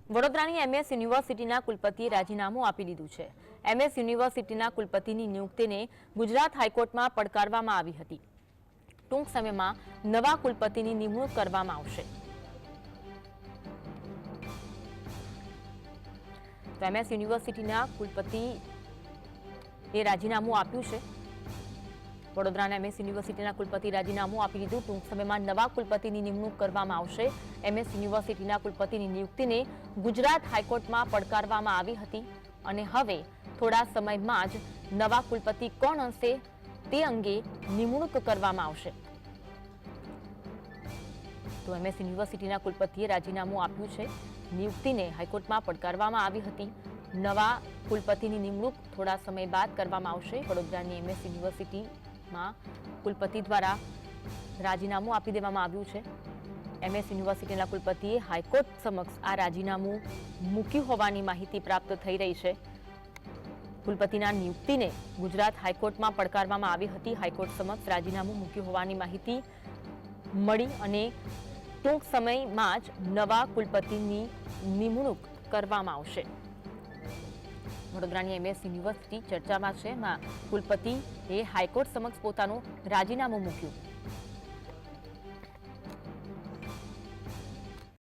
વડોદરાની એમએસ યુનિવર્સિટીના કુલપતિએ રાજીનામું આપી દીધું છે। એમએસ યુનિવર્સિટીના કુલપતિની નિયુક્તિને ગુજરાત હાઈકોર્ટમાં પડકારવામાં આવી હતી। ટૂંક સમયમાં નવા કુલપતિની નિમણૂક કરવામાં આવશે। તો એમએસ યુનિવર્સિટીના કુલપતિએ રાજીનામું આપ્યું છે। વડોદરાના એમએસ યુનિવર્સિટીના કુલપતિ રાજીનામું આપી દીધું। ટૂંક સમયમાં નવા કુલપતિની નિમણૂક કરવામાં આવશે। એમએસ યુનિવર્સિટીના કુલપતિની નિયુક્તિને ગુજરાત હાઈકોર્ટમાં પડકારવામાં આવી હતી અને હવે થોડા સમયમાં જ નવા કુલપતિ કોણ હશે તે અંગે નિમણૂક કરવામાં આવશે। તો એમએસ યુનિવર્સિટીના કુલપતિએ રાજીનામું આપ્યું છે। નિયુક્તિને હાઈકોર્ટમાં પડકારવામાં આવી હતી। નવા કુલપતિની નિમણૂક થોડા સમય બાદ કરવામાં આવશે। વડોદરાની એમએસ યુનિવર્સિટીમાં કુલપતિ દ્વારા રાજીનામું આપી દેવામાં આવ્યું છે। એમએસ યુનિવર્સિટીના કુલપતિએ હાઈકોર્ટ સમક્ષ આ રાજીનામું મૂક્યું હોવાની માહિતી પ્રાપ્ત થઈ રહી છે। કુલપતિના નિયુક્તિને ગુજરાત હાઈકોર્ટમાં પડકારવામાં આવી હતી। હાઈકોર્ટ સમક્ષ રાજીનામું મૂક્યું હોવાની માહિતી મળી અને ટૂંક સમયમાં જ નવા કુલપતિની નિમણૂક કરવામાં આવશે। વડોદરાની એમએસ યુનિવર્સિટી ચર્ચામાં છે। કુલપતિએ હાઈકોર્ટ સમક્ષ પોતાનું રાજીનામું મૂક્યું।